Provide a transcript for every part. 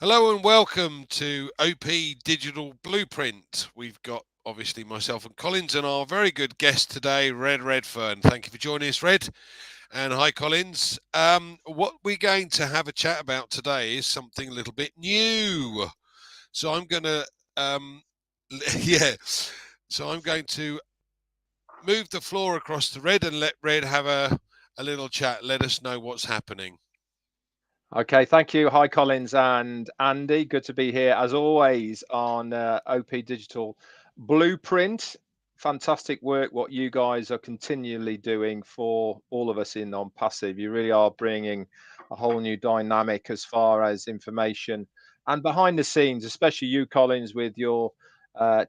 Hello and welcome to OP Digital Blueprint. We've got obviously myself and Collins and our very good guest today, Red Redfern. Thank you for joining us, Red. And hi, Collins. What we're going to have a chat about today is something a little bit new. So I'm going to, yeah. So I'm going to move the floor across to Red and let Red have a little chat. Let us know what's happening. Okay, thank you. Hi, Collins and Andy. Good to be here as always on OP Digital Blueprint. Fantastic work, what you guys are continually doing for all of us in ONPASSIVE. You really are bringing a whole new dynamic as far as information and behind the scenes, especially you, Collins, with your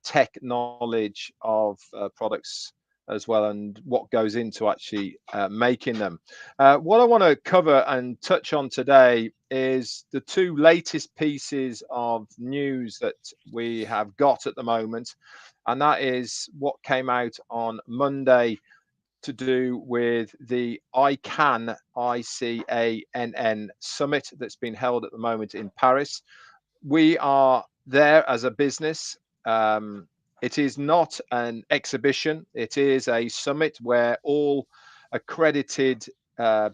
tech knowledge of products as well and what goes into actually making them. What I want to cover and touch on today is the two latest pieces of news that we have got at the moment, and that is what came out on Monday to do with the ICANN summit that's been held at the moment in Paris. We are there as a business. It is not an exhibition, it is a summit where all accredited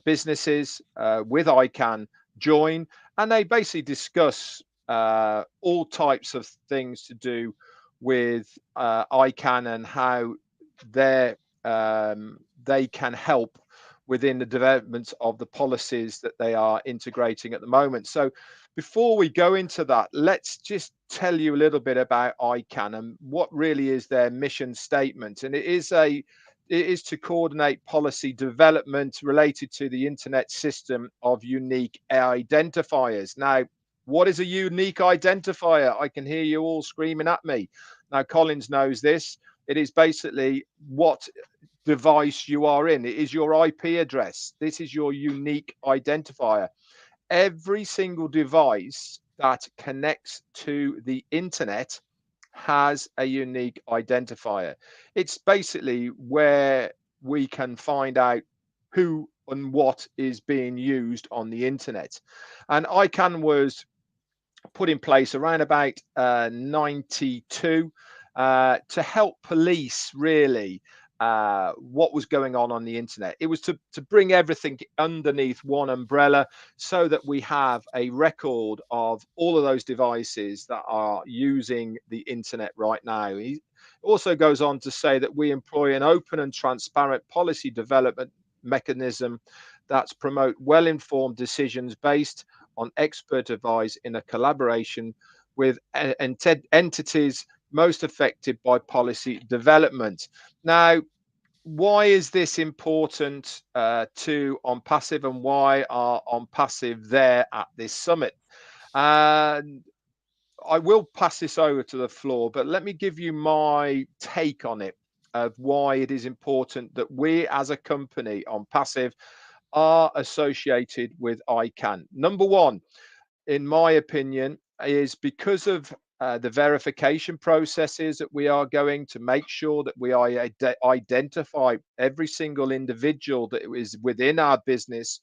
businesses with ICANN join and they basically discuss all types of things to do with ICANN and how they they can help within the development of the policies that they are integrating at the moment. So before we go into that, let's just tell you a little bit about ICANN and what really is their mission statement. And it is to coordinate policy development related to the internet system of unique identifiers. Now, what is a unique identifier? I can hear you all screaming at me. Now, Collins knows this. It is basically what device you are in. It is your IP address. This is your unique identifier. Every single device that connects to the internet has a unique identifier. It's basically where we can find out who and what is being used on the internet. And ICANN was put in place around about 92 to help police really what was going on the internet. It was to bring everything underneath one umbrella so that we have a record of all of those devices that are using the internet right now. He also goes on to say that we employ an open and transparent policy development mechanism that's promote well-informed decisions based on expert advice in a collaboration with entities most affected by policy development. Now, why is this important to ONPASSIVE and why are ONPASSIVE there at this summit? And I will pass this over to the floor, but let me give you my take on it of why it is important that we as a company ONPASSIVE are associated with ICANN. Number one, in my opinion, is because of the verification processes that we are going to make sure that we identify every single individual that is within our business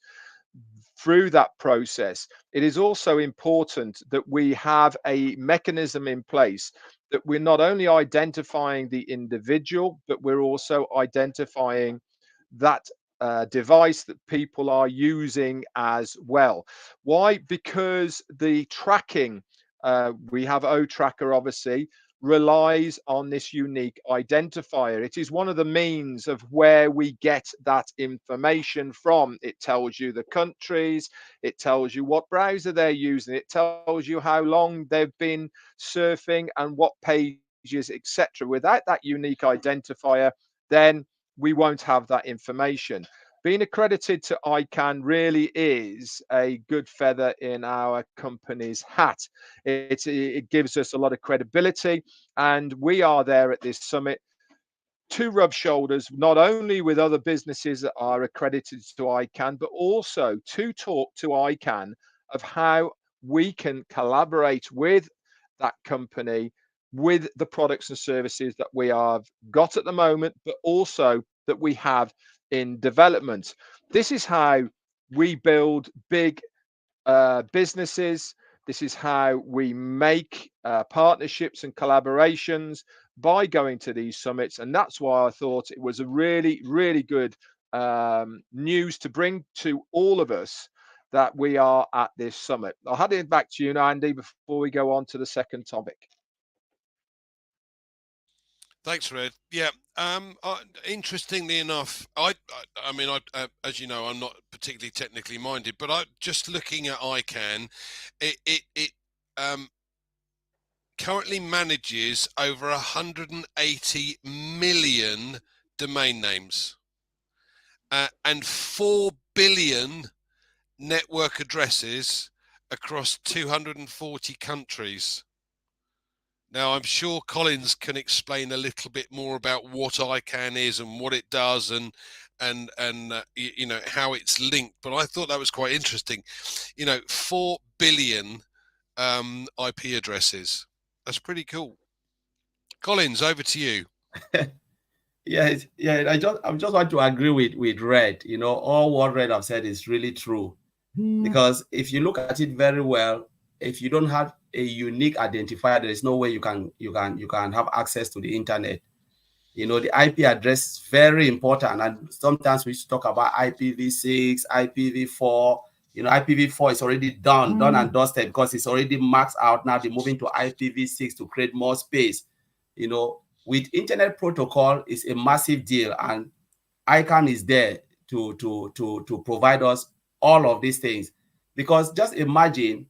through that process. It is also important that we have a mechanism in place that we're not only identifying the individual, but we're also identifying that device that people are using as well. Why? Because the tracking, we have O Tracker obviously, relies on this unique identifier. It is one of the means of where we get that information from. It tells you the countries, it tells you what browser they're using, it tells you how long they've been surfing and what pages, etc. Without that unique identifier, then we won't have that information. Being accredited to ICANN really is a good feather in our company's hat. It gives us a lot of credibility, and we are there at this summit to rub shoulders not only with other businesses that are accredited to ICANN, but also to talk to ICANN of how we can collaborate with that company with the products and services that we have got at the moment, but also that we have in development. This is how we build big businesses. This is how we make partnerships and collaborations by going to these summits. And that's why I thought it was a really, really good news to bring to all of us that we are at this summit. I'll hand it back to you now, Andy, before we go on to the second topic. Thanks, Red. Yeah. Interestingly enough, I mean, as you know, I'm not particularly technically minded, but I just looking at ICANN, it currently manages over 180 million domain names and 4 billion network addresses across 240 countries. Now, I'm sure Collins can explain a little bit more about what ICANN is and what it does and you know, how it's linked. But I thought that was quite interesting. You know, 4 billion IP addresses. That's pretty cool. Collins, over to you. Yeah. I just want to agree with Red. You know, all what Red have said is really true. Because if you look at it very well, if you don't have a unique identifier, there is no way you can have access to the internet. You know, the IP address is very important, and sometimes we should talk about IPv6, IPv4. You know, IPv4 is already done and dusted because it's already maxed out. Now they're moving to IPv6 to create more space. You know, with internet protocol, it's a massive deal, and ICANN is there to provide us all of these things. Because just imagine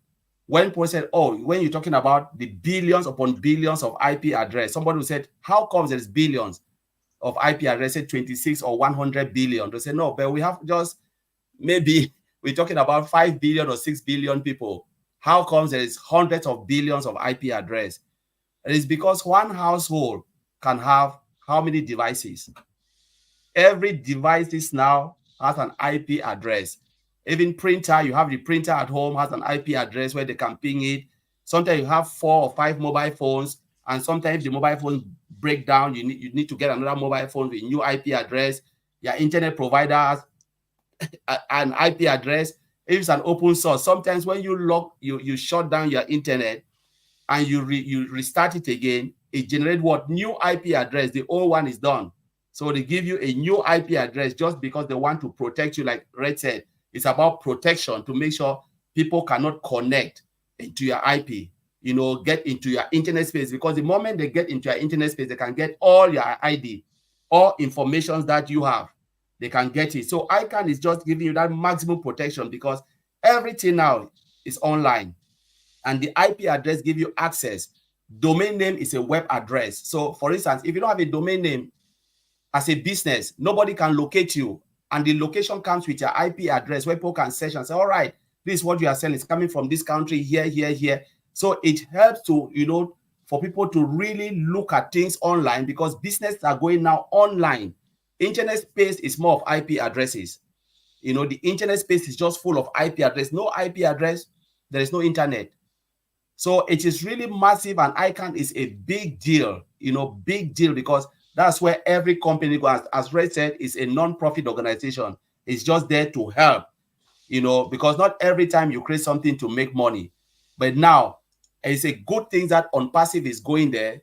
when people said, oh, when you're talking about the billions upon billions of IP address, somebody who said, how comes there's billions of IP addresses, 26 or 100 billion? They say, no, but we have just maybe we're talking about 5 billion or 6 billion people. How comes there is hundreds of billions of IP address? It is because one household can have how many devices? Every device now has an IP address. Even printer, you have the printer at home has an IP address where they can ping it. Sometimes you have 4 or 5 mobile phones, and sometimes the mobile phones break down. You need to get another mobile phone with a new IP address. Your internet provider has an IP address. If it's an open source, sometimes when you shut down your internet and you restart it again, it generates what? New IP address. The old one is done. So they give you a new IP address just because they want to protect you, like Red said. It's about protection to make sure people cannot connect into your IP, you know, get into your internet space, because the moment they get into your internet space, they can get all your ID, all information that you have. They can get it. So ICANN is just giving you that maximum protection because everything now is online. And the IP address gives you access. Domain name is a web address. So for instance, if you don't have a domain name as a business, nobody can locate you. And the location comes with your IP address where people can search and say, all right, this is what you are selling. It's coming from this country, here. So it helps to, you know, for people to really look at things online because businesses are going now online. Internet space is more of IP addresses. You know, the internet space is just full of IP address. No IP address, there is no internet. So it is really massive, and ICANN is a big deal, you know, big deal, because that's where every company goes. As Ray said, it's a non-profit organization. It's just there to help, you know, because not every time you create something to make money. But now it's a good thing that ONPASSIVE is going there,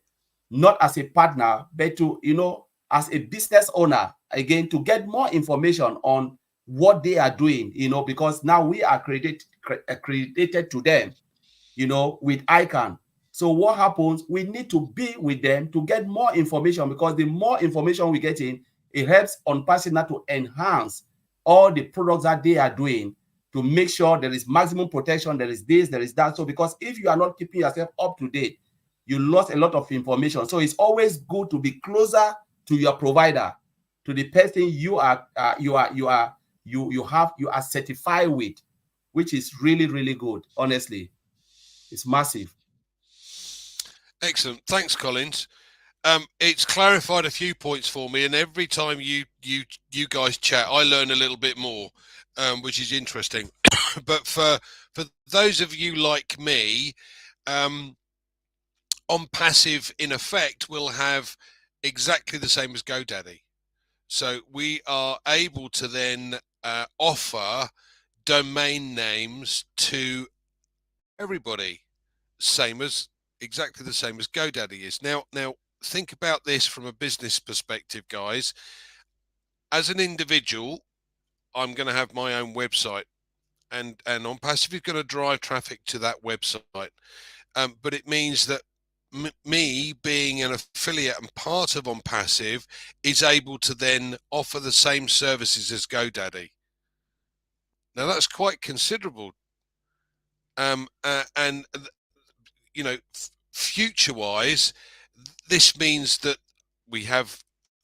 not as a partner, but to, you know, as a business owner, again, to get more information on what they are doing, you know, because now we are accredited to them, you know, with ICANN. So what happens? We need to be with them to get more information, because the more information we get in, it helps ONPASSIVE to enhance all the products that they are doing to make sure there is maximum protection, there is this, there is that. So because if you are not keeping yourself up to date, you lost a lot of information. So it's always good to be closer to your provider, to the person you are certified with, which is really, really good, honestly. It's massive. Excellent. Thanks, Collins. It's clarified a few points for me, and every time you guys chat, I learn a little bit more, which is interesting. But for those of you like me, ONPASSIVE in effect will have exactly the same as GoDaddy. So we are able to then offer domain names to everybody, exactly the same as GoDaddy is. Now think about this from a business perspective, guys. As an individual, I'm going to have my own website, and ONPASSIVE is going to drive traffic to that website. But it means that me being an affiliate and part of ONPASSIVE is able to then offer the same services as GoDaddy. Now that's quite considerable. And future-wise, this means that we have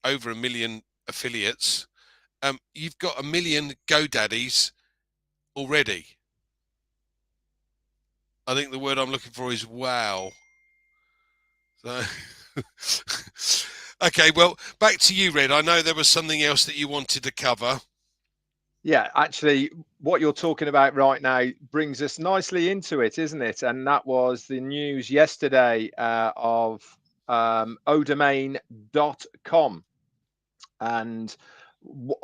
over 1 million affiliates. You've got 1 million GoDaddies already. I think the word I'm looking for is wow. So, okay, well, back to you, Red. I know there was something else that you wanted to cover. Yeah, actually, what you're talking about right now brings us nicely into it, isn't it? And that was the news yesterday of odomain.com. And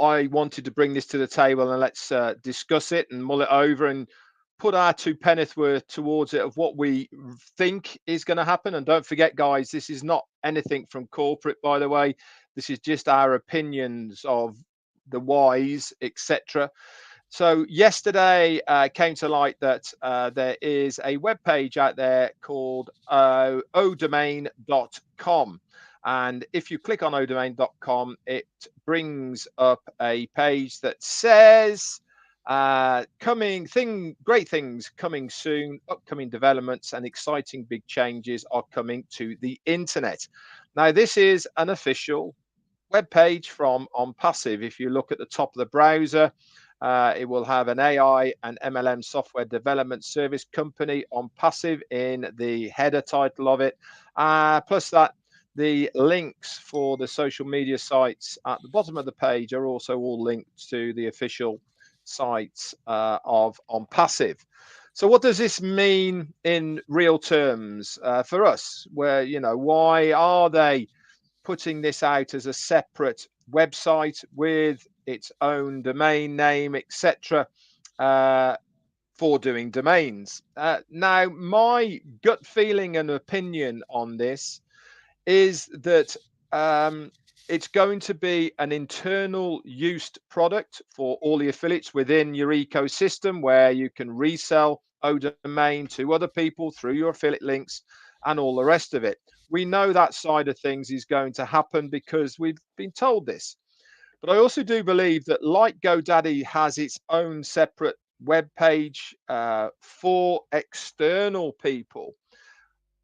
I wanted to bring this to the table, and let's discuss it and mull it over and put our two penneth worth towards it of what we think is going to happen. And don't forget, guys, this is not anything from corporate, by the way. This is just our opinions of the whys, etc. So yesterday came to light that there is a web page out there called odomain.com. And if you click on odomain.com, it brings up a page that says great things coming soon, upcoming developments and exciting big changes are coming to the internet. Now, this is an official web page from ONPASSIVE. If you look at the top of the browser, it will have an AI and MLM software development service company, ONPASSIVE, in the header title of it. Plus that, the links for the social media sites at the bottom of the page are also all linked to the official sites of ONPASSIVE. So what does this mean in real terms for us? Where, why are they putting this out as a separate website with its own domain name, etc., for doing domains? Now, my gut feeling and opinion on this is that it's going to be an internal used product for all the affiliates within your ecosystem, where you can resell ODomain to other people through your affiliate links and all the rest of it. We know that side of things is going to happen because we've been told this. But I also do believe that, like GoDaddy has its own separate web page for external people,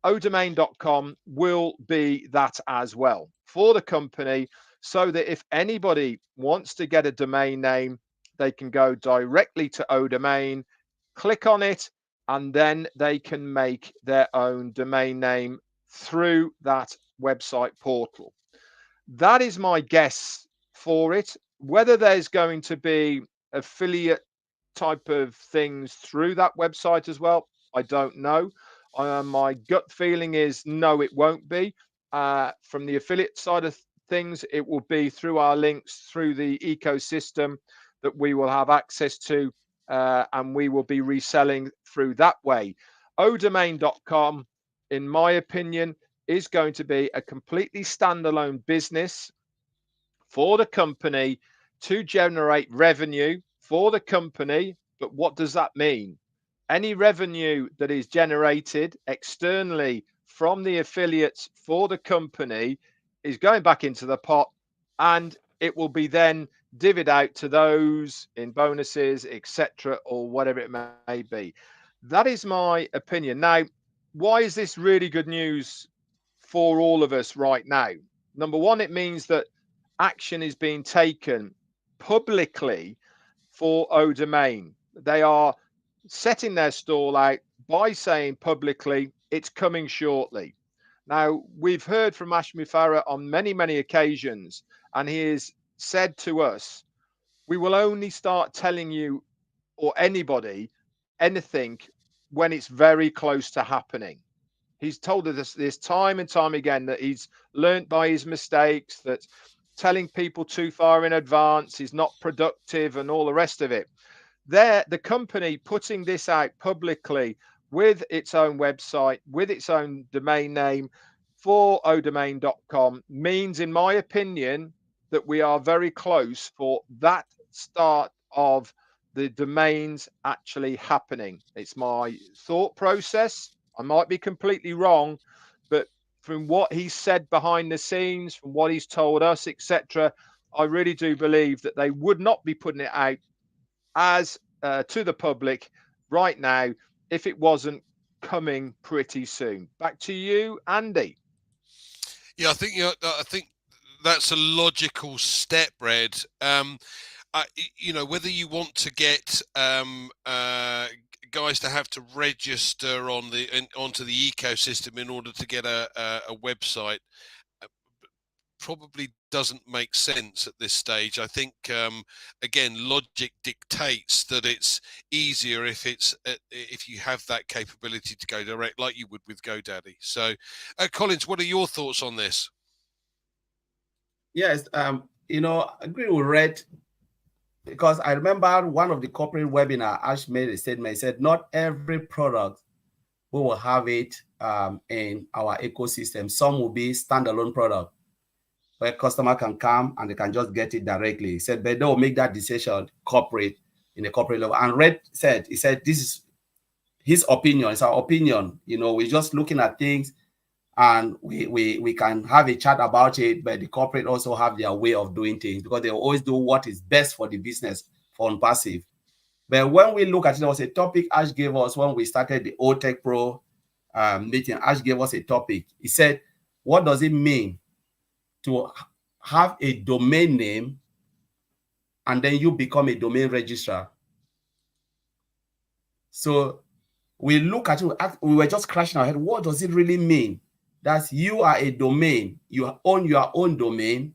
odomain.com will be that as well for the company, so that if anybody wants to get a domain name, they can go directly to Odomain, click on it, and then they can make their own domain name through that website portal. That is my guess for it. Whether there's going to be affiliate type of things through that website as well, I don't know. My gut feeling is no, it won't be. From the affiliate side of things, it will be through our links through the ecosystem that we will have access to, and we will be reselling through that way. odomain.com, in my opinion, is going to be a completely standalone business for the company to generate revenue for the company. But what does that mean? Any revenue that is generated externally from the affiliates for the company is going back into the pot, and it will be then divvied out to those in bonuses, etc., or whatever it may be. That is my opinion. Now, why is this really good news for all of us right now? Number one, it means that action is being taken publicly for Odomain. They are setting their stall out by saying publicly it's coming shortly. Now, we've heard from Ashmi Farah on many, many occasions, and he has said to us, we will only start telling you or anybody anything when it's very close to happening. He's told us this time and time again, that he's learnt by his mistakes, that telling people too far in advance is not productive and all the rest of it. The company putting this out publicly with its own website, with its own domain name for odomain.com means, in my opinion, that we are very close for that start of the domains actually happening. It's my thought process. I might be completely wrong, but from what he said behind the scenes, from what he's told us, etc., I really do believe that they would not be putting it out as to the public right now if it wasn't coming pretty soon. Back to you, Andy. Yeah, I think that's a logical step, Red. Whether you want to get guys to have to register onto the ecosystem in order to get a website probably doesn't make sense at this stage. I think again, logic dictates that it's easier if you have that capability to go direct, like you would with GoDaddy. So, Collins, what are your thoughts on this? Yes, I agree with Red, because I remember one of the corporate webinar, Ash made a statement. He said, not every product we will have it in our ecosystem. Some will be standalone product where customer can come and they can just get it directly. He said, but they will make that decision corporate, in a corporate level. And Red said, he said, this is his opinion. It's our opinion. We're just looking at things, and we can have a chat about it, but the corporate also have their way of doing things, because they always do what is best for the business, for ONPASSIVE. But when we look at it, there was a topic Ash gave us when we started the OTech Pro meeting. Ash gave us a topic. He said, what does it mean to have a domain name and then you become a domain registrar? So we look at it, we were just crashing our head. What does it really mean? That you are a domain, you own your own domain,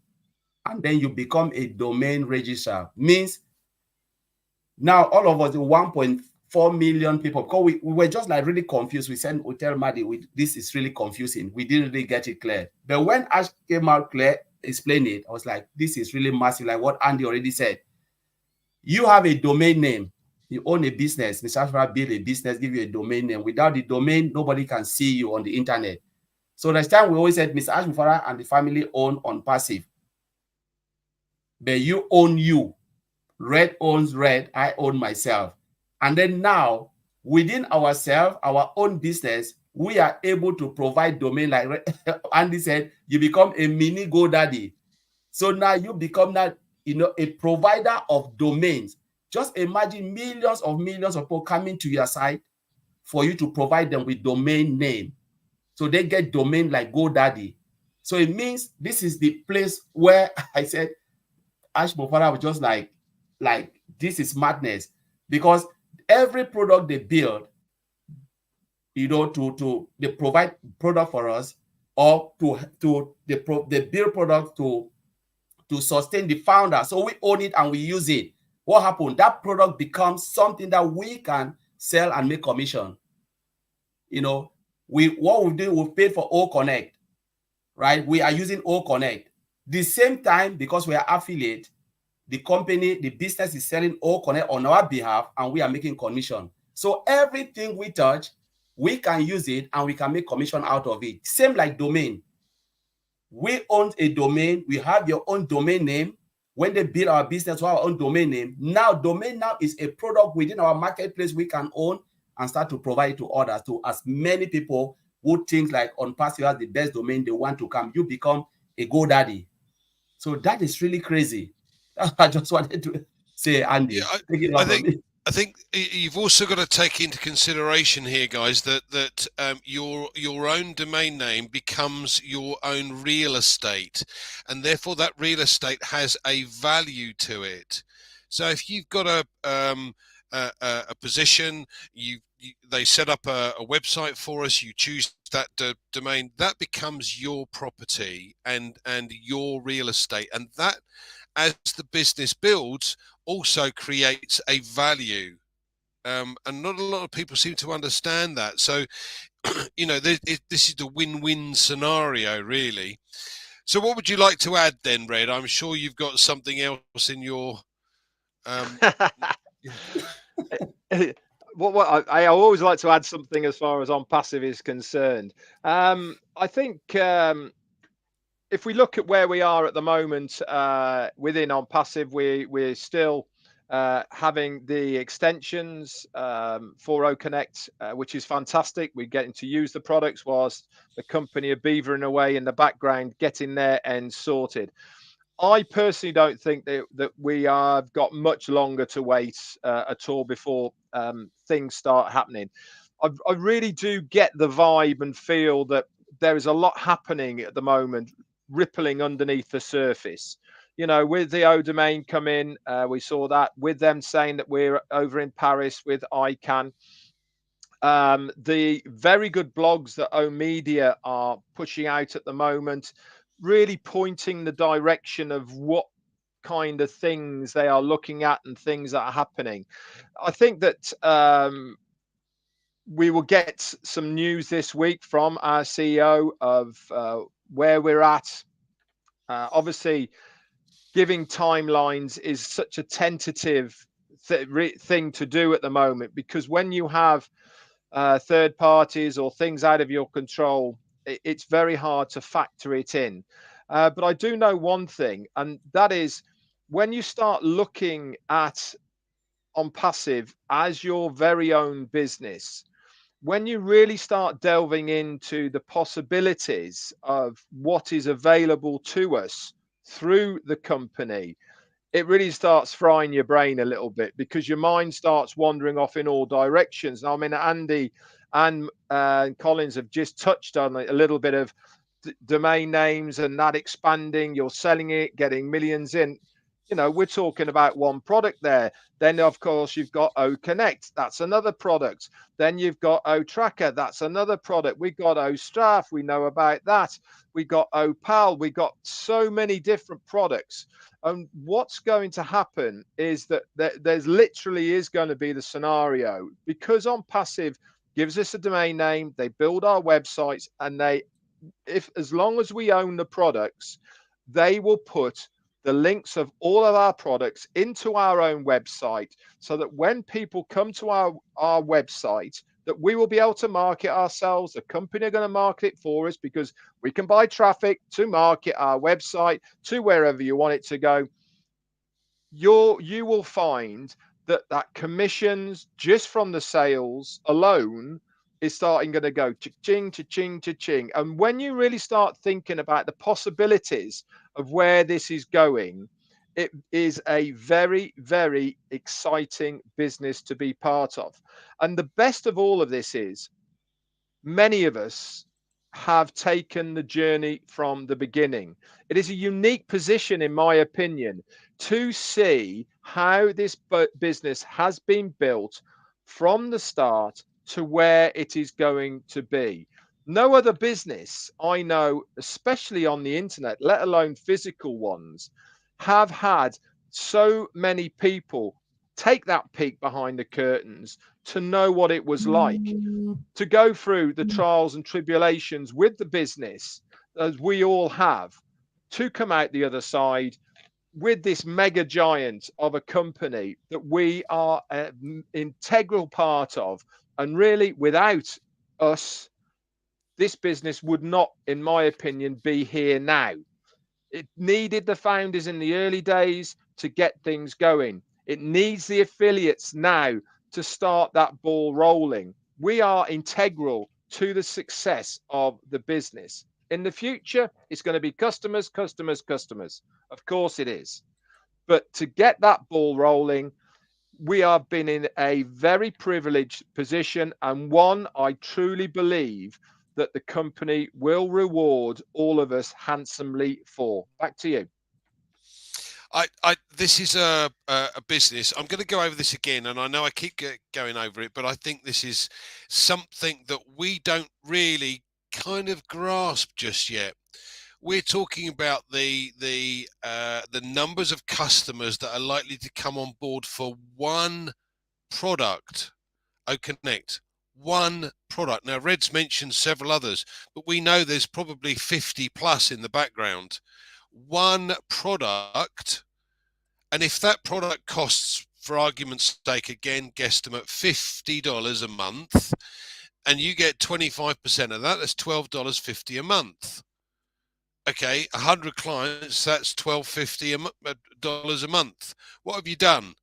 and then you become a domain registrar. Means now all of us, 1.4 million people, because we were just like really confused. We said, we tell Maddie, this is really confusing. We didn't really get it clear. But when Ash came out clear, explained it, I was like, this is really massive, like what Andy already said. You have a domain name. You own a business. Mr. Ashford build a business, give you a domain name. Without the domain, nobody can see you on the internet. So next time we always said, Mr. Ashford and the family own ONPASSIVE. But you own you. Red owns Red. I own myself. And then now, within ourselves, our own business, we are able to provide domain, like Andy said, you become a mini GoDaddy. So now you become that, a provider of domains. Just imagine millions of people coming to your site for you to provide them with domain name. So they get domain like GoDaddy. So it means this is the place where I said, Ash Mofara was just like, this is madness, because every product they build, they provide product for us, or they build product to sustain the founder. So we own it and we use it. What happened? That product becomes something that we can sell and make commission. What we do, we've paid for O Connect, right? We are using O Connect. The same time, because we are affiliate, the company, the business is selling O Connect on our behalf, and we are making commission. So everything we touch, we can use it and we can make commission out of it. Same like domain. We own a domain. We have your own domain name. When they build our business, we have our own domain name. Now, domain now is a product within our marketplace we can own and start to provide to others, to as many people who think like ONPASSIVE has the best domain, they want to come. You become a GoDaddy. So that is really crazy. I just wanted to say, Andy, I think you've also got to take into consideration here, guys, that your own domain name becomes your own real estate, and therefore that real estate has a value to it. So if you've got a position, they set up a website for us, you choose that domain, that becomes your property and your real estate, and that, as the business builds, also creates a value. And not a lot of people seem to understand that. So, this is the win-win scenario, really. So what would you like to add then, Red? I'm sure you've got something else in your... I always like to add something as far as ONPASSIVE is concerned. I think if we look at where we are at the moment within ONPASSIVE, we're still having the extensions for OConnect, which is fantastic. We're getting to use the products whilst the company are beavering away in the background, getting their end sorted. I personally don't think that we have got much longer to wait at all before things start happening. I really do get the vibe and feel that there is a lot happening at the moment, rippling underneath the surface. You know, with the O domain come in, we saw that with them saying that we're over in Paris with ICANN. The very good blogs that O Media are pushing out at the moment, really pointing the direction of what kind of things they are looking at and things that are happening. I think that we will get some news this week from our CEO of where we're at. Obviously, giving timelines is such a tentative thing to do at the moment, because when you have third parties or things out of your control, it's very hard to factor it in. But I do know one thing, and that is when you start looking at ONPASSIVE as your very own business, when you really start delving into the possibilities of what is available to us through the company, it really starts frying your brain a little bit, because your mind starts wandering off in all directions. Now, I mean, Andy and Collins have just touched on a little bit of domain names and that expanding. You're selling it, getting millions in. You know, we're talking about one product there. Then, of course, you've got OConnect. That's another product. Then you've got OTracker. That's another product. We've got OStraff. We know about that. We got OPAL. We got so many different products. And what's going to happen is that there's literally is going to be the scenario, because ONPASSIVE gives us a domain name, they build our websites, and as long as we own the products, they will put the links of all of our products into our own website, so that when people come to our website, that we will be able to market ourselves. The company are going to market it for us, because we can buy traffic to market our website to wherever you want it to go. You will find that commissions just from the sales alone is starting going to go cha-ching, cha-ching, cha-ching. And when you really start thinking about the possibilities of where this is going, it is a very, very exciting business to be part of. And the best of all of this is, many of us have taken the journey from the beginning. It is a unique position, in my opinion, to see how this business has been built from the start to where it is going to be. No other business I know, especially on the internet, let alone physical ones, have had so many people take that peek behind the curtains to know what it was like, to go through the trials and tribulations with the business, as we all have, to come out the other side with this mega giant of a company that we are an integral part of. And really, without us, this business would not, in my opinion, be here now. It needed the founders in the early days to get things going. It needs the affiliates now to start that ball rolling. We are integral to the success of the business. In the future, it's going to be customers, customers, customers. Of course it is. But to get that ball rolling, we have been in a very privileged position, and one I truly believe that the company will reward all of us handsomely for. Back to you. This is a business. I'm going to go over this again, and I know I keep going over it, but I think this is something that we don't really kind of grasp just yet. We're talking about the numbers of customers that are likely to come on board for one product, OConnect. One product. Now, Red's mentioned several others, but we know there's probably 50 plus in the background. One product, and if that product costs for argument's sake, again, guesstimate $50 a month, and you get 25% of that, that's $12.50 a month. Okay, 100 clients, that's $12.50 a month. What have you done?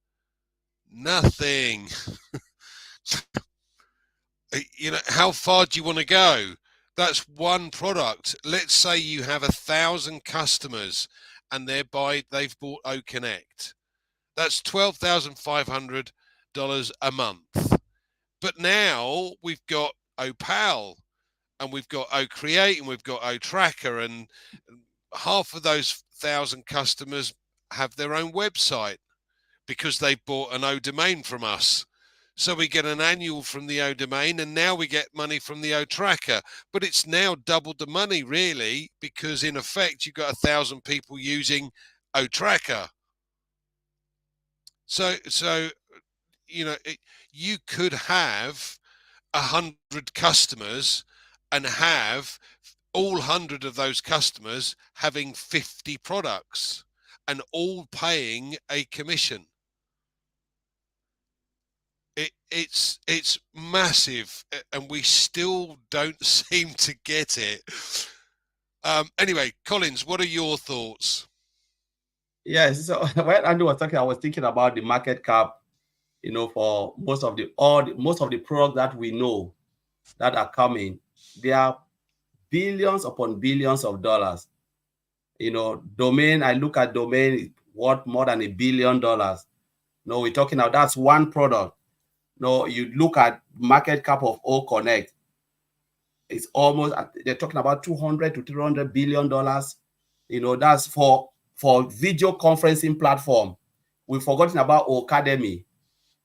Nothing. You know, how far do you want to go? That's one product. Let's say you have 1,000 customers and they've bought OConnect. That's $12,500 a month. But now we've got OPAL and we've got OCreate and we've got OTracker, and half of those 1,000 customers have their own website because they bought an O domain from us. So we get an annual from the O domain, and now we get money from the O tracker. But it's now doubled the money, really, because in effect you've got 1,000 people using O tracker. So you know, you could have 100 customers and have all 100 of those customers having 50 products and all paying a commission. It's massive, and we still don't seem to get it. Anyway, Collins, what are your thoughts? Yes, so when Andy was talking, I was thinking about the market cap, you know, for most of the products that we know that are coming. They are billions upon billions of dollars. You know, domain, I look at domain worth more than $1 billion. No, we're talking about that's one product. No, you look at market cap of OConnect, it's almost, they're talking about $200 to $300 billion. You know, that's for video conferencing platform. We've forgotten about Academy,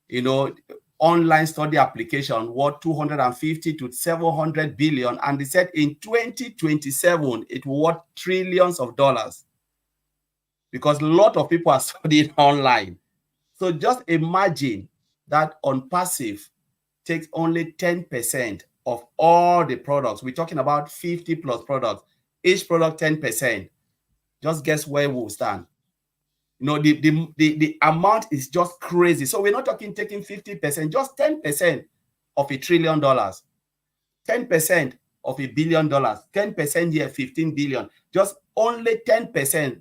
you know, online study application worth 250 to 700 billion. And they said in 2027, it will worth trillions of dollars because a lot of people are studying online. So just imagine that ONPASSIVE takes only 10% of all the products. We're talking about 50 plus products, each product 10%. Just guess where we'll stand. You know, the amount is just crazy. So we're not talking taking 50%, just 10% of $1 trillion, 10% of $1 billion, 10% here, 15 billion, just only 10%.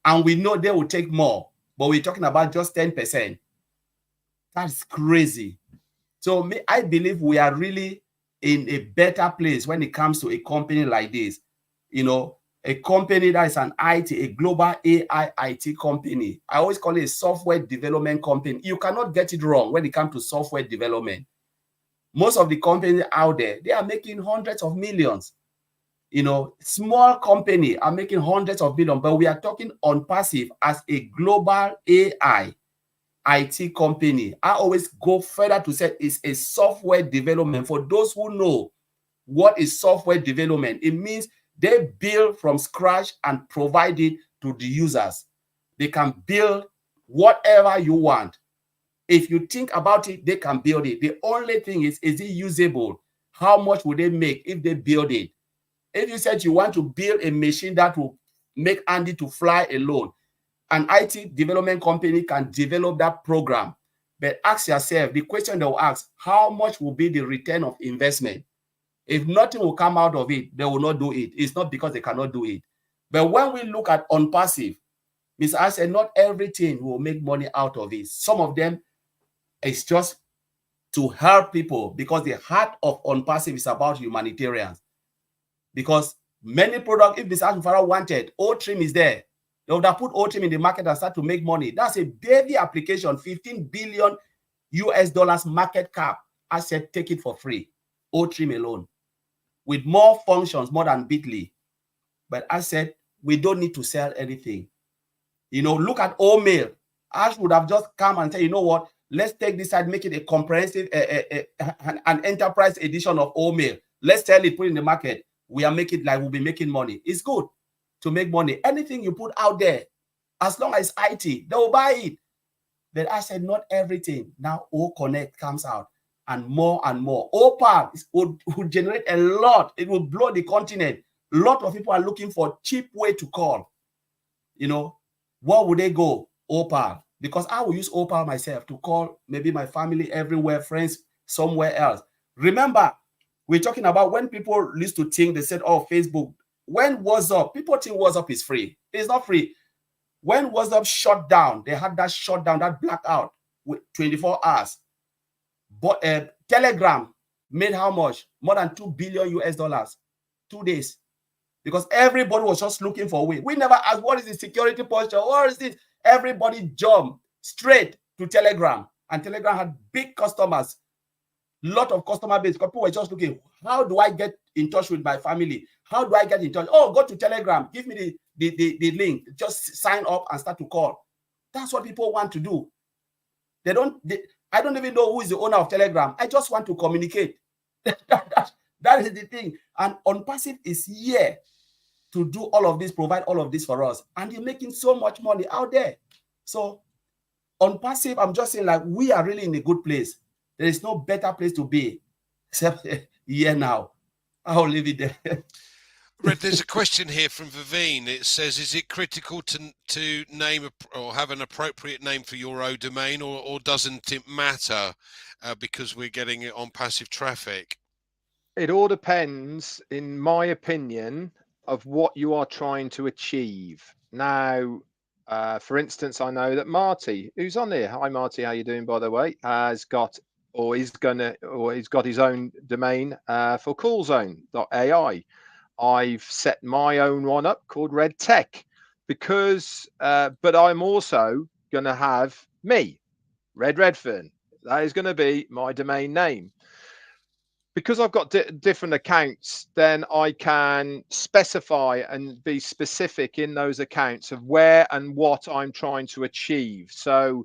And we know they will take more, but we're talking about just 10%. That's crazy. So I believe we are really in a better place when it comes to a company like this. You know, a company that is an IT, a global AI IT company. I always call it a software development company. You cannot get it wrong when it comes to software development. Most of the companies out there, they are making hundreds of millions. You know, small company are making hundreds of billions, but we are talking ONPASSIVE as a global AI IT company. I always go further to say it's a software development. For those who know what is software development, it means they build from scratch and provide it to the users. They can build whatever you want. If you think about it, they can build it. The only thing is it usable? How much would they make if they build it? If you said you want to build a machine that will make Andy to fly alone, an IT development company can develop that program. But ask yourself, the question they'll ask, how much will be the return of investment? If nothing will come out of it, they will not do it. It's not because they cannot do it. But when we look at ONPASSIVE, Mr. I said, not everything will make money out of it. Some of them, it's just to help people, because the heart of ONPASSIVE is about humanitarians. Because many products, if Mr. Ashmufara wanted, O-Trim is there. They would have put O-Trim in the market and start to make money. That's a baby application, 15 billion US dollars market cap. I said, take it for free. O-Trim alone. With more functions, more than Bitly. But I said, we don't need to sell anything. You know, look at O-Mail. Ash would have just come and say, you know what, let's take this side, make it a comprehensive, an enterprise edition of O-Mail. Let's sell it, put it in the market. We are making, like, we'll be making money. It's good to make money. Anything you put out there, as long as IT, they will buy it. But I said, not everything. Now OConnect comes out, and more and more. OPAL would generate a lot. It will blow the continent. A lot of people are looking for cheap way to call. You know, what would they go? OPAL. because I will use Opal myself to call maybe my family everywhere, friends somewhere else. Remember, we're talking about when people used to think, they said, oh, Facebook. When WhatsApp, people think WhatsApp is free. It's not free. When WhatsApp shut down, they had that shutdown, that blackout with 24 hours. But Telegram made how much? More than 2 billion US dollars, 2 days. Because everybody was just looking for a way. We never asked, what is the security posture? What is it? Everybody jumped straight to Telegram. And Telegram had big customers, lot of customer base. People were just looking, how do I get in touch with my family? How do I get in touch? Oh, go to Telegram. Give me the link. Just sign up and start to call. That's what people want to do. I don't even know who is the owner of Telegram. I just want to communicate. That is the thing. And ONPASSIVE is here to do all of this, provide all of this for us. And you're making so much money out there. So ONPASSIVE, I'm just saying, like, we are really in a good place. There is no better place to be except here now. I'll leave it there. Red, there's a question here from Vivine. It says, is it critical to name or have an appropriate name for your own domain, or doesn't it matter because we're getting it on passive traffic? It all depends, in my opinion, of what you are trying to achieve. Now, for instance, I know that Marty, who's on there, hi Marty, how you doing, by the way, has got, or he's got his own domain for coolzone.ai. I've set my own one up called Red Tech because, but I'm also going to have me, Red Redfern. That is going to be my domain name. Because I've got different accounts, then I can specify and be specific in those accounts of where and what I'm trying to achieve. So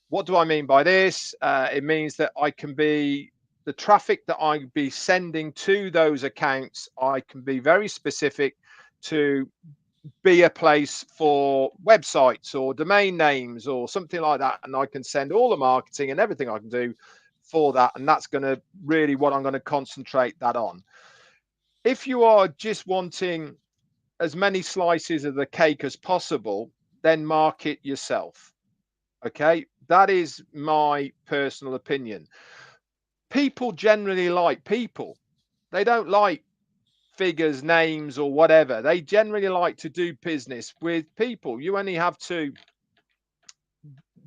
what do I mean by this? It means that I can be the traffic that I be sending to those accounts. I can be very specific to be a place for websites or domain names or something like that. And I can send all the marketing and everything I can do for that. And that's going to really what I'm going to concentrate that on. If you are just wanting as many slices of the cake as possible, then market yourself. Okay, that is my personal opinion. People generally like people. They don't like figures, names, or whatever. They generally like to do business with people. You only have to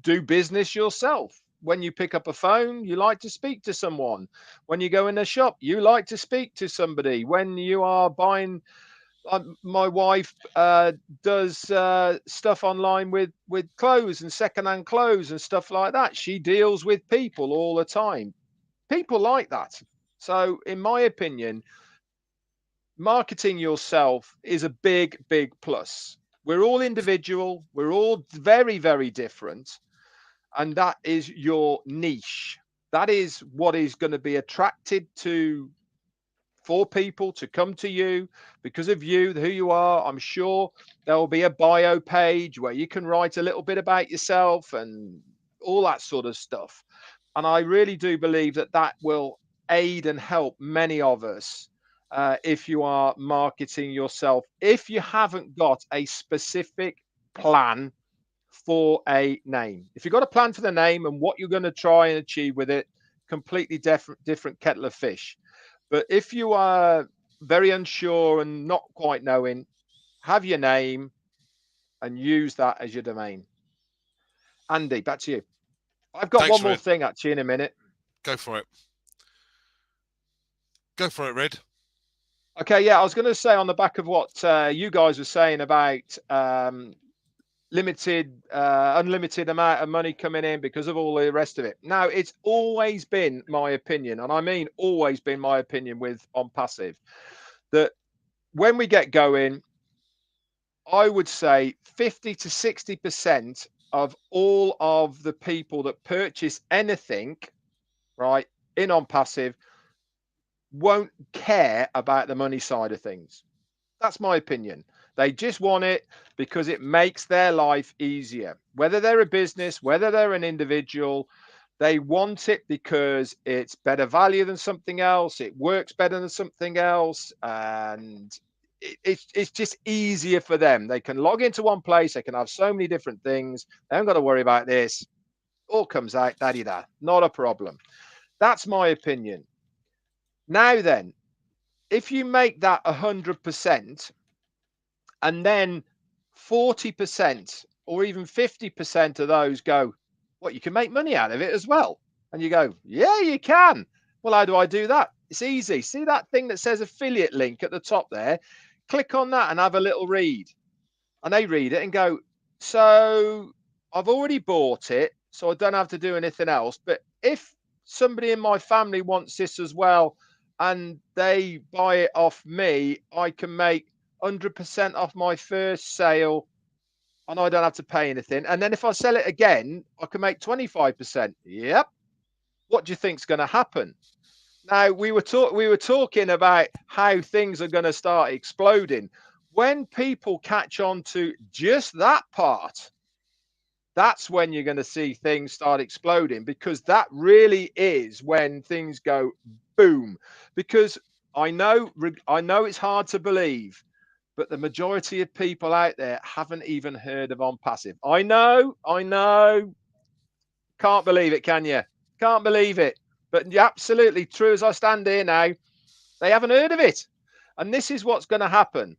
do business yourself. When you pick up a phone, you like to speak to someone. When you go in a shop, you like to speak to somebody. When you are buying, my wife does stuff online with clothes and secondhand clothes and stuff like that. She deals with people all the time. People like that. So in my opinion, marketing yourself is a big plus. We're all individual, we're all very, very different, and that is your niche. That is what is going to be attracted to for people to come to you because of you, who you are. I'm sure there will be a bio page where you can write a little bit about yourself and all that sort of stuff. And I really do believe that that will aid and help many of us if you are marketing yourself. If you haven't got a specific plan for a name, if you've got a plan for the name and what you're going to try and achieve with it, completely different kettle of fish. But if you are very unsure and not quite knowing, have your name and use that as your domain. Andy, back to you. I've got one more thing actually in a minute. Go for it. Go for it, Red. Okay, yeah, I was going to say on the back of what you guys were saying about unlimited amount of money coming in because of all the rest of it. Now, it's always been my opinion, and I mean always been my opinion with ONPASSIVE, that when we get going, I would say 50 to 60% of all of the people that purchase anything, right, in ONPASSIVE won't care about the money side of things. That's my opinion. They just want it because it makes their life easier. Whether they're a business, whether they're an individual, they want it because it's better value than something else. It works better than something else. And it's just easier for them. They can log into one place. They can have so many different things. They haven't got to worry about this. All comes out, da-di-da. Not a problem. That's my opinion. Now then, if you make that 100%, and then 40% or even 50% of those go, what, you can make money out of it as well. And you go, yeah, you can. Well, how do I do that? It's easy. See that thing that says affiliate link at the top there? Click on that and have a little read. And they read it and go, so I've already bought it, so I don't have to do anything else. But if somebody in my family wants this as well and they buy it off me, I can make 100% off my first sale and I don't have to pay anything. And then if I sell it again, I can make 25%. Yep. What do you think's going to happen? Now, we were talking about how things are going to start exploding. When people catch on to just that part, that's when you're going to see things start exploding, because that really is when things go boom. Because I know it's hard to believe, but the majority of people out there haven't even heard of ONPASSIVE. I know. Can't believe it, can you? Can't believe it. But absolutely true as I stand here now, they haven't heard of it. And this is what's going to happen.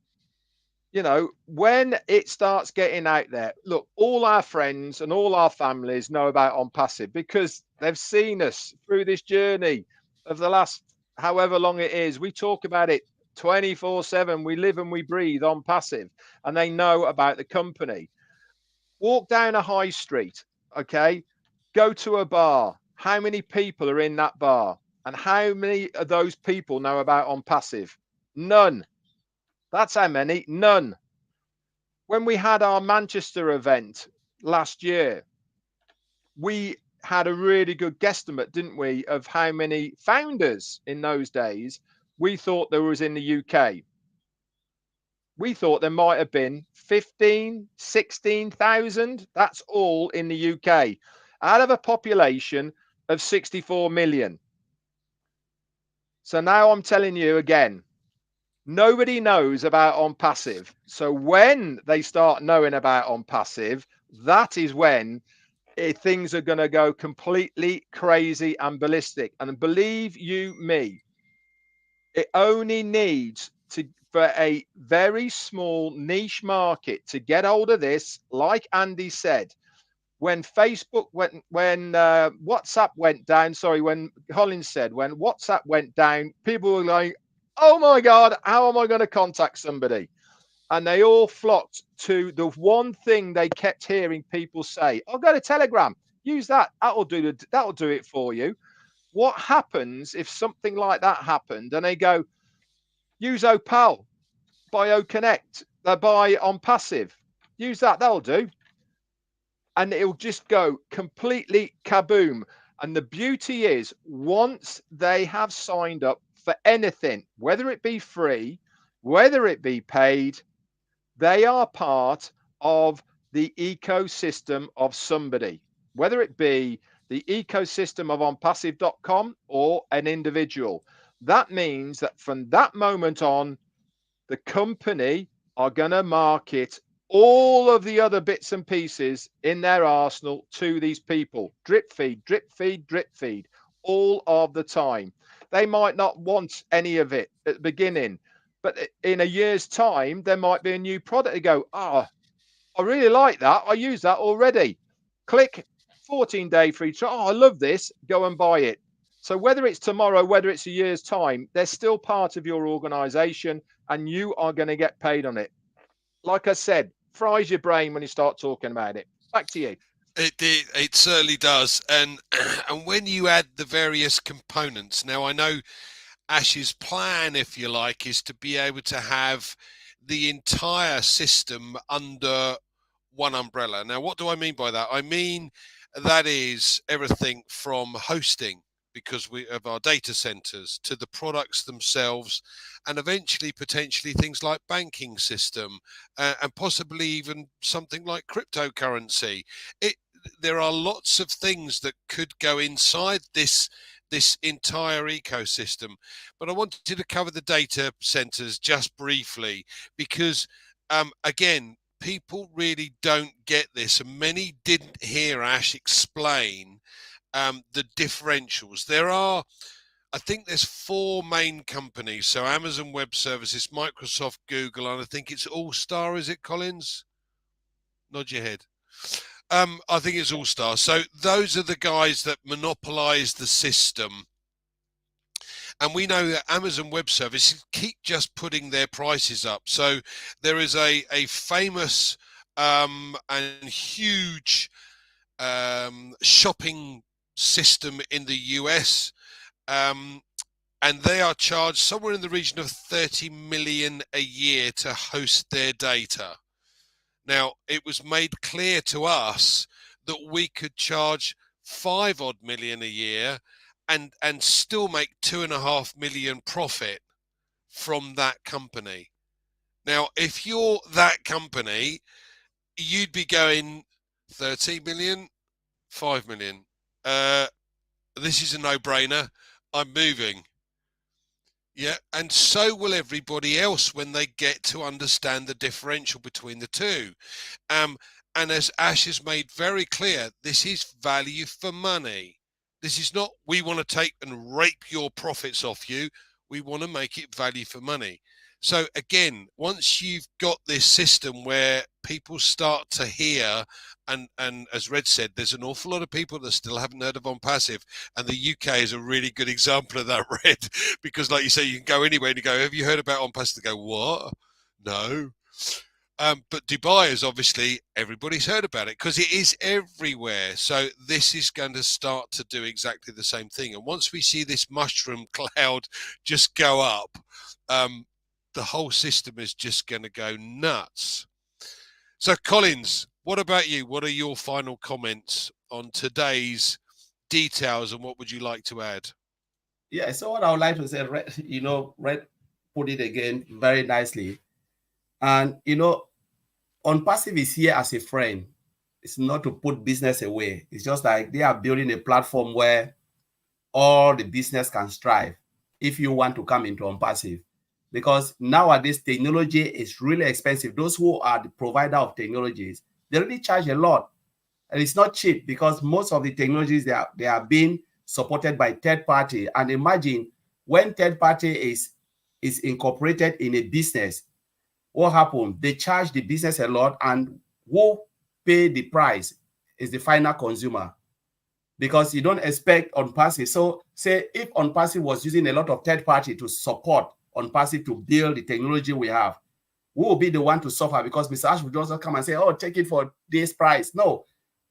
You know, when it starts getting out there, look, all our friends and all our families know about ONPASSIVE because they've seen us through this journey of the last however long it is. We talk about it 24/7. We live and we breathe ONPASSIVE, and they know about the company. Walk down a high street, okay? Go to a bar. How many people are in that bar? And how many of those people know about ONPASSIVE? None. That's how many. None. When we had our Manchester event last year, we had a really good guesstimate, didn't we, of how many founders in those days we thought there was in the UK. We thought there might have been 15, 16,000. That's all in the UK out of a population of 64 million. So now I'm telling you again, nobody knows about ONPASSIVE. So when they start knowing about ONPASSIVE, that is when things are going to go completely crazy and ballistic. And believe you me, it only needs for a very small niche market to get hold of this. Like Andy said, when Facebook when WhatsApp went down, when Collins said when WhatsApp went down, people were like, oh my God, how am I going to contact somebody? And they all flocked to the one thing they kept hearing people say, oh, go to Telegram, use that. That'll do it for you. What happens if something like that happened and they go, use Opal, buy OConnect, buy ONPASSIVE, use that, that'll do. And it'll just go completely kaboom. And the beauty is, once they have signed up for anything, whether it be free, whether it be paid, they are part of the ecosystem of somebody, whether it be the ecosystem of onpassive.com or an individual. That means that from that moment on, the company are going to market all of the other bits and pieces in their arsenal to these people. Drip feed, drip feed, drip feed, all of the time. They might not want any of it at the beginning, but in a year's time, there might be a new product. They go, oh, I really like that. I use that already. Click 14-day free trial. Oh, I love this. Go and buy it. So whether it's tomorrow, whether it's a year's time, they're still part of your organization and you are going to get paid on it. Like I said, fries your brain when you start talking about it. Back to you. It certainly does. And when you add the various components, now I know Ash's plan, if you like, is to be able to have the entire system under one umbrella. Now, what do I mean by that? I mean, that is everything from hosting, because we have our data centers, to the products themselves, and eventually potentially things like banking system, and possibly even something like cryptocurrency. There are lots of things that could go inside this this entire ecosystem. But I wanted to cover the data centers just briefly because, again, people really don't get this, and many didn't hear Ash explain the differentials. I think there's 4 main companies. So Amazon Web Services, Microsoft, Google, and I think it's All-Star, is it, Collins? Nod your head. I think it's All-Star. So those are the guys that monopolize the system. And we know that Amazon Web Services keep just putting their prices up. So there is a famous and huge shopping system in the US, and they are charged somewhere in the region of 30 million a year to host their data. Now, it was made clear to us that we could charge 5 odd million a year and still make 2.5 million profit from that company. Now, if you're that company, you'd be going 30 million, 5 million. This is a no-brainer. I'm moving. Yeah, and so will everybody else when they get to understand the differential between the two. And as Ash has made very clear, this is value for money. This is not, we want to take and rape your profits off you. We want to make it value for money. So again, once you've got this system where people start to hear, and as Red said, there's an awful lot of people that still haven't heard of ONPASSIVE, and the UK is a really good example of that, Red, because like you say, you can go anywhere and you go, have you heard about ONPASSIVE? They go, what? No. But Dubai is obviously, everybody's heard about it because it is everywhere. So this is going to start to do exactly the same thing. And once we see this mushroom cloud just go up, the whole system is just going to go nuts. So Collins, what about you? What are your final comments on today's details, and what would you like to add? Yeah, so what I would like to say, Red put it again very nicely. And, ONPASSIVE is here as a friend. It's not to put business away. It's just like they are building a platform where all the business can strive if you want to come into ONPASSIVE. Because nowadays, technology is really expensive. Those who are the provider of technologies, they really charge a lot. And it's not cheap because most of the technologies, they are being supported by third party. And imagine when third party is incorporated in a business, what happened? They charge the business a lot, and who pay the price is the final consumer, because you don't expect ONPASSIVE. So say if ONPASSIVE was using a lot of third party to support ONPASSIVE to build the technology we have, who will be the one to suffer? Because Mr. Ash would also come and say, oh, take it for this price. No,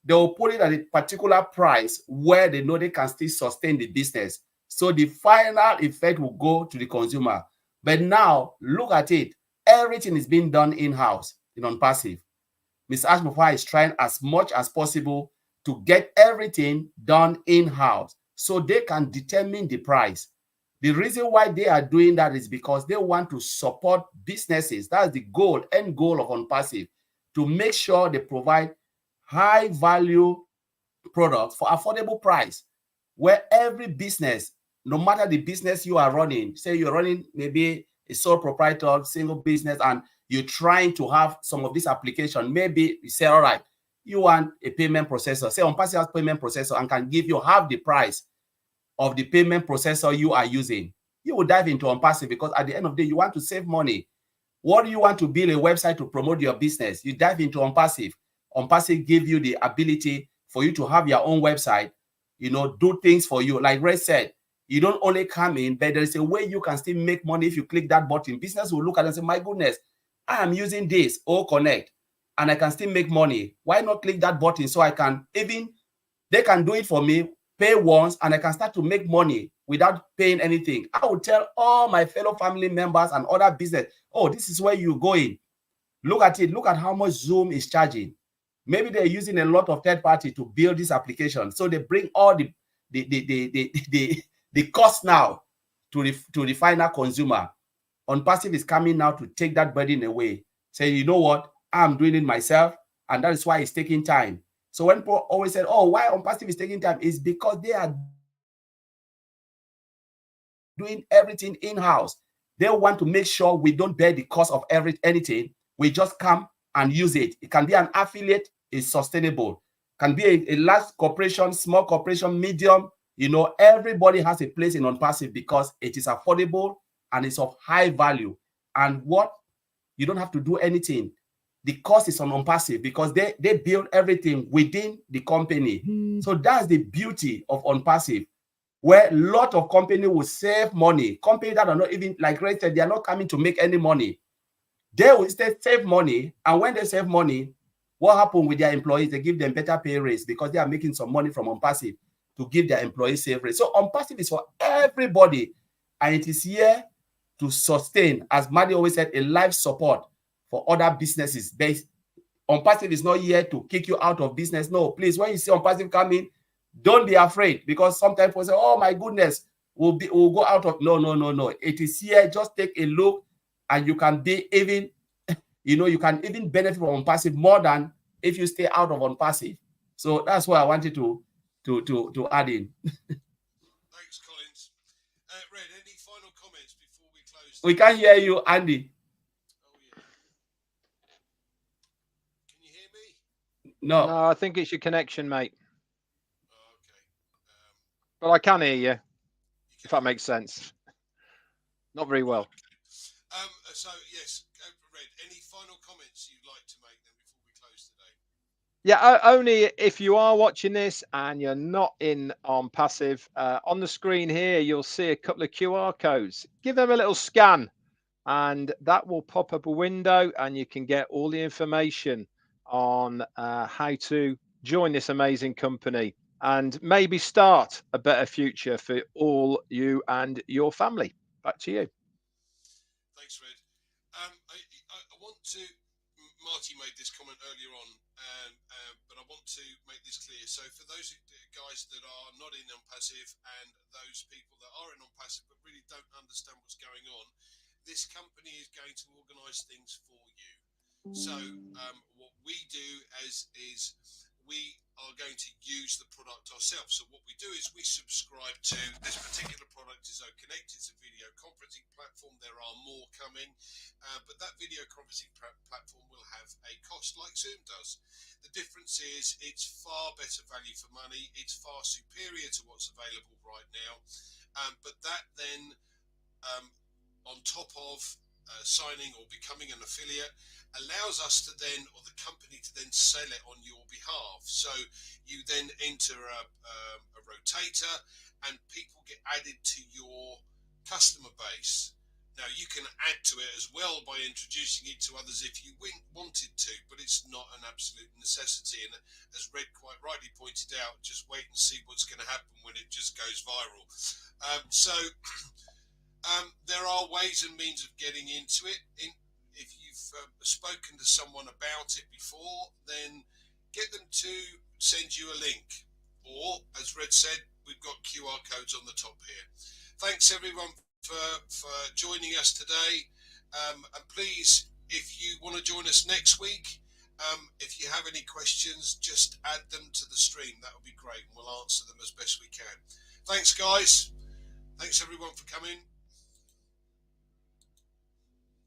they will put it at a particular price where they know they can still sustain the business. So the final effect will go to the consumer. But now, look at it. Everything is being done in-house in ONPASSIVE. Ms. Ashmufai is trying as much as possible to get everything done in-house so they can determine the price. The reason why they are doing that is because they want to support businesses. That's the goal, end goal of ONPASSIVE, to make sure they provide high value products for affordable price, where every business, no matter the business you are running, say you're running maybe a sole proprietor, single business, and you're trying to have some of this application, maybe you say, all right, you want a payment processor, say ONPASSIVE has payment processor and can give you half the price of the payment processor you are using. You will dive into ONPASSIVE because at the end of the day, you want to save money. What do you want to build a website to promote your business? You dive into ONPASSIVE. ONPASSIVE gives you the ability for you to have your own website, do things for you. Like Ray said, you don't only come in, but there is a way you can still make money if you click that button. Business will look at it and say, my goodness, I am using this, Connect, and I can still make money. Why not click that button so I can they can do it for me, pay once, and I can start to make money without paying anything. I will tell all my fellow family members and other business, oh, this is where you're going. Look at it. Look at how much Zoom is charging. Maybe they're using a lot of third party to build this application. So they bring all the cost now to the final consumer. ONPASSIVE is coming now to take that burden away. Say, you know what? I'm doing it myself, and that is why it's taking time. So when people always say, oh, why ONPASSIVE is taking time, is because they are doing everything in-house. They want to make sure we don't bear the cost of anything. We just come and use it. It can be an affiliate, it's sustainable. Can be a large corporation, small corporation, medium. You know, everybody has a place in ONPASSIVE because it is affordable and it's of high value. And what? You don't have to do anything. The cost is on ONPASSIVE because they build everything within the company. So that's the beauty of ONPASSIVE, where a lot of companies will save money. Companies that are not even, like Ray said, they are not coming to make any money. They will instead save money. And when they save money, what happens with their employees? They give them better pay rates because they are making some money from ONPASSIVE to give their employees save rates. So ONPASSIVE is for everybody. And it is here to sustain, as Maddie always said, a life support for other businesses. ONPASSIVE is not here to kick you out of business. No, please, when you see ONPASSIVE coming, don't be afraid, because sometimes people say, oh my goodness, we'll go out of. No. It is here. Just take a look and you can be even, you can even benefit from ONPASSIVE more than if you stay out of ONPASSIVE. So that's what I wanted to add in. Thanks, Collins. Red, any final comments before we close? We can't hear you, Andy. Oh, yeah. Can you hear me? No, I think it's your connection, mate. Oh, okay. But I can hear you, if that makes sense. Not very well. Okay. So, yes, Red, any final comments you'd like to make then before we close today? Yeah, only if you are watching this and you're not in ONPASSIVE, on the screen here, you'll see a couple of QR codes. Give them a little scan and that will pop up a window and you can get all the information on how to join this amazing company and maybe start a better future for all you and your family. Back to you. Thanks, Red. I want to, Marty made this comment earlier on, but I want to make this clear. So for those guys that are not in ONPASSIVE and those people that are in ONPASSIVE but really don't understand what's going on, this company is going to organise things for you. So what we do is we are going to use the product ourselves. So what we do is we subscribe to this particular product is OConnect. It's a video conferencing platform. There are more coming, but that video conferencing platform will have a cost like Zoom does. The difference is it's far better value for money. It's far superior to what's available right now. But that then on top of signing or becoming an affiliate allows us to then, or the company to then sell it on your behalf. So you then enter a rotator and people get added to your customer base. Now you can add to it as well by introducing it to others if you wanted to, but it's not an absolute necessity. And as Red quite rightly pointed out, just wait and see what's going to happen when it just goes viral. There are ways and means of getting into it. If you've spoken to someone about it before, then get them to send you a link. Or, as Red said, we've got QR codes on the top here. Thanks everyone for joining us today. And please, if you want to join us next week, if you have any questions, just add them to the stream. That would be great, and we'll answer them as best we can. Thanks, guys. Thanks everyone for coming.